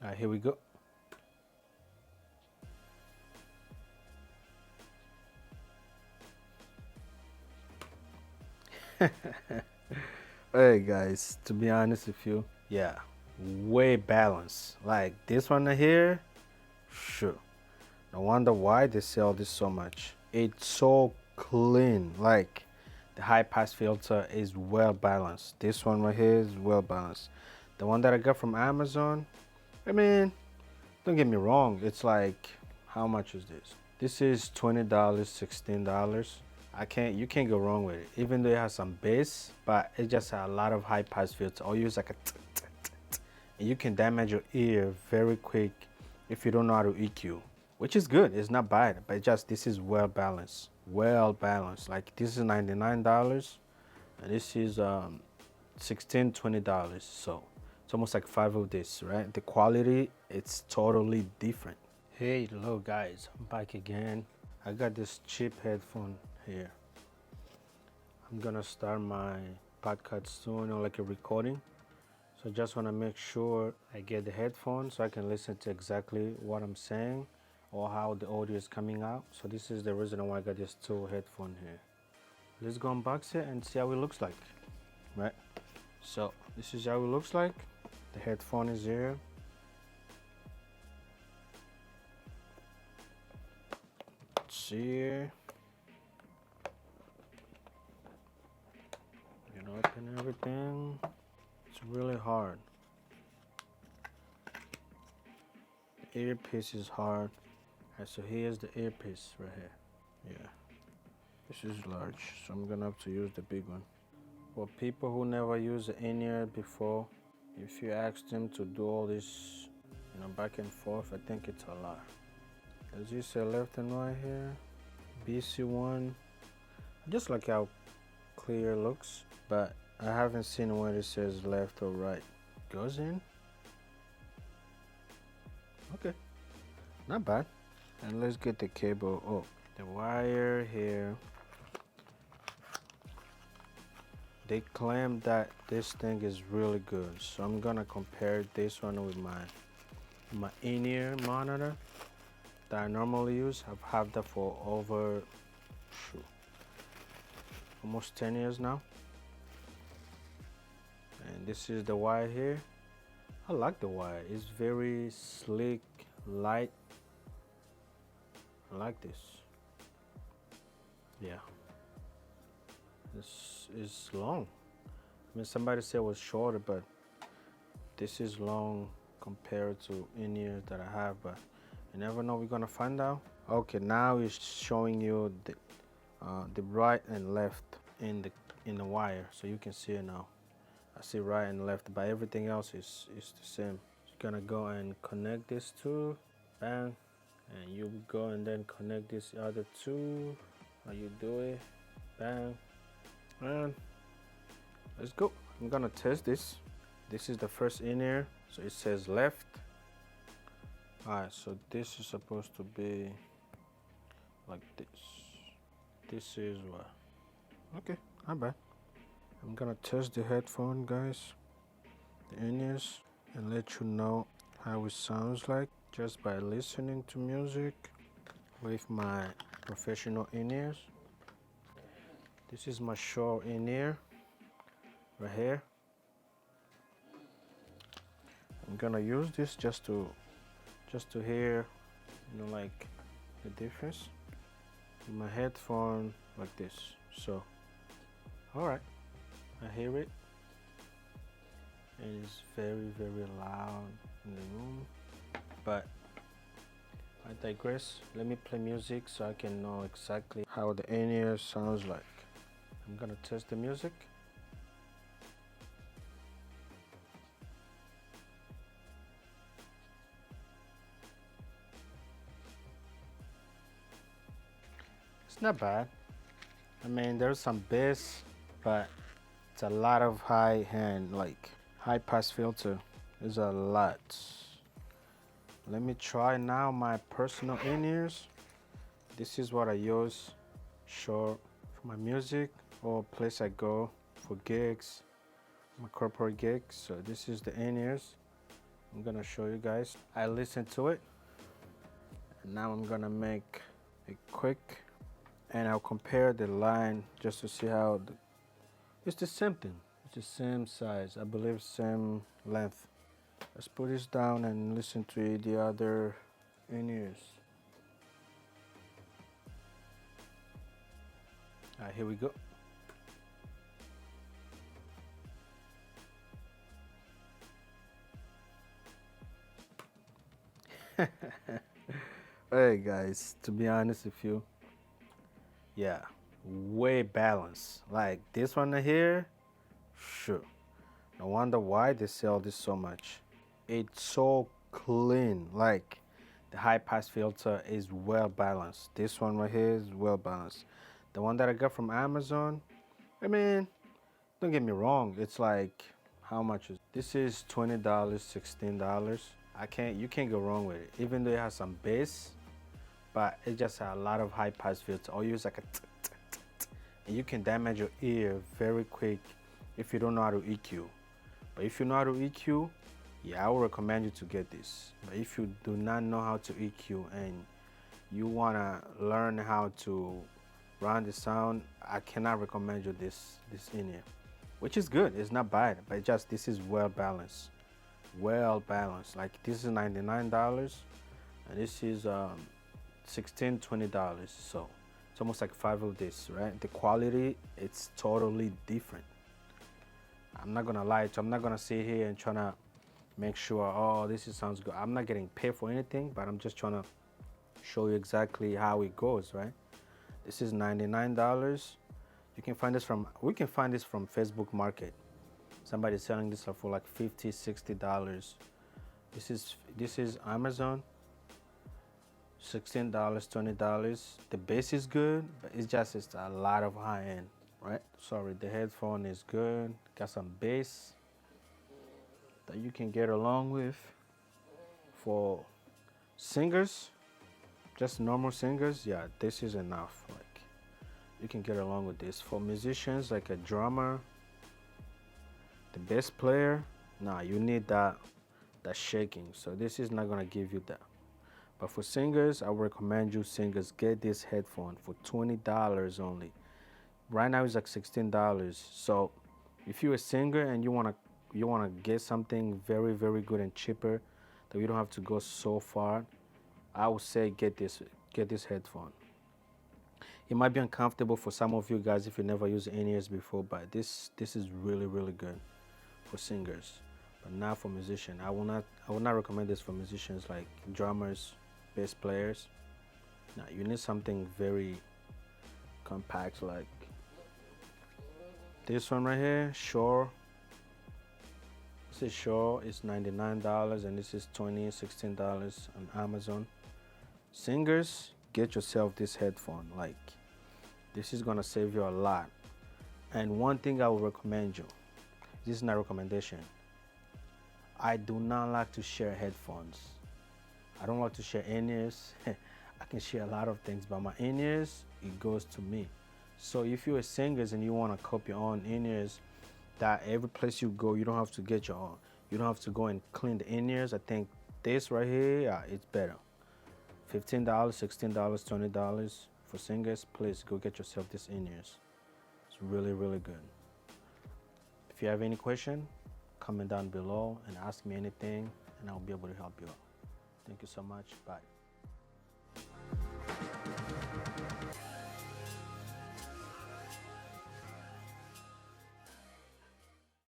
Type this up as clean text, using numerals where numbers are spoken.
Alright, here we go. Hey guys, to be honest with you, yeah, way balanced. Like this one here, sure. No wonder why they sell this so much. It's so clean. Like the high pass filter is well balanced. This one right here is well balanced. The one that I got from Amazon, I mean, don't get me wrong, it's like, how much is this? This is $20, $16. You can't go wrong with it. Even though it has some bass, but it just has a lot of high pass filter. Or use like a and you can damage your ear very quick if you don't know how to EQ, which is good. It's not bad, but just this is well balanced. Well balanced. Like this is $99 and this is $16, $20. So it's almost like five of this, right? The quality, it's totally different. Hey, hello guys, I'm back again. I got this cheap headphone here. I'm gonna start my podcast soon, or like a recording. So just wanna make sure I get the headphones so I can listen to exactly what I'm saying or how the audio is coming out. So this is the reason why I got this two headphone here. Let's go unbox it and see how it looks like, right? So this is how it looks like. The headphone is here. See here. You know, open everything. It's really hard. The earpiece is hard. Alright, so here's the earpiece right here. Yeah. This is large, so I'm gonna have to use the big one. For people who never used the in-ear before, if you ask them to do all this, back and forth, I think it's a lot. As you say, left and right here, BC1. I just like how clear it looks, but I haven't seen where it says left or right. Goes in. Okay, not bad. And let's get the cable. Oh, the wire here. They claim that this thing is really good, so I'm gonna compare this one with my in-ear monitor that I normally use. I've had that for over almost 10 years now. And this is the wire here. I like the wire. It's very sleek, light. I like this. Yeah. This is long. I mean, somebody said it was shorter, but this is long compared to in-ears that I have, but you never know, we're gonna find out. Okay, now it's showing you the right and left in the wire, so you can see it now. I see right and left, but everything else is the same. You're gonna go and connect this two, bang, and you go and then connect this other two. How you do it, bang, and let's go. I'm gonna test this. This is the first in-ear, so it says left. Alright, so this is supposed to be like this. This is what? Okay, not bad. I'm gonna test the headphone, guys, the in-ears, and let you know how it sounds like just by listening to music with my professional in-ears. This is my Shure in-ear right here. I'm gonna use this just to hear, like the difference. My headphone like this. So, all right, I hear it. It is very, very loud in the room, but I digress. Let me play music so I can know exactly how the in-ear sounds like. I'm gonna test the music. It's not bad. I mean, there's some bass, but it's a lot of like high pass filter. There's a lot. Let me try now my personal in-ears. This is what I use, sure, for my music or place I go for gigs, my corporate gigs. So this is the in-ears. I'm gonna show you guys. I listened to it, and now I'm gonna make it quick, and I'll compare the line just to see how it's the same thing. It's the same size, I believe, same length. Let's put this down and listen to the other in-ears. All right, here we go. Hey guys, to be honest with you, yeah, way balanced. Like this one here, sure. No wonder why they sell this so much. It's so clean. Like the high pass filter is well balanced. This one right here is well balanced. The one that I got from Amazon, I mean, don't get me wrong, it's like how much is this is $20, $16. You can't go wrong with it. Even though it has some bass, but it just has a lot of high pass filter. Or use like a and you can damage your ear very quick if you don't know how to EQ. But if you know how to EQ, yeah, I would recommend you to get this. But if you do not know how to EQ and you wanna learn how to run the sound, I cannot recommend you this in-ear, which is good. It's not bad, but just this is well balanced. Well balanced. Like this is $99, and this is $16, $20. So it's almost like 5 of this, right? The quality, it's totally different. I'm not gonna lie to you. I'm not gonna sit here and trying to make sure, oh, sounds good. I'm not getting paid for anything, but I'm just trying to show you exactly how it goes, right? This is $99. You can find this we can find this from Facebook Market. Somebody's selling this for like $50, $60. This is Amazon. $16, $20. The bass is good, but it's a lot of high end, right? Sorry, the headphone is good. Got some bass that you can get along with. For singers, just normal singers, yeah, this is enough. Like you can get along with this. For musicians, like a drummer, the bass player, nah, you need that shaking. So this is not gonna give you that. But for singers, I would recommend you singers get this headphone for $20 only. Right now it's like $16. So if you're a singer and you wanna get something very, very good and cheaper that you don't have to go so far, I would say get this headphone. It might be uncomfortable for some of you guys if you never used in-ears before, but this is really, really good for singers. But not for musicians. I will not recommend this for musicians like drummers, bass players. Now you need something very compact like this one right here, Shure. This is Shure, it's $99 and this is $20, $16 on Amazon. Singers, get yourself this headphone. Like this is gonna save you a lot. And one thing I will recommend you, this is not a recommendation. I do not like to share headphones. I don't like to share in-ears. I can share a lot of things, but my in-ears, it goes to me. So if you're a singer and you want to copy your own in-ears, that every place you go, you don't have to get your own. You don't have to go and clean the in-ears. I think this right here, yeah, it's better. $15, $16, $20 for singers. Please go get yourself this in-ears. It's really, really good. If you have any question, comment down below and ask me anything, and I'll be able to help you out. Thank you so much. Bye.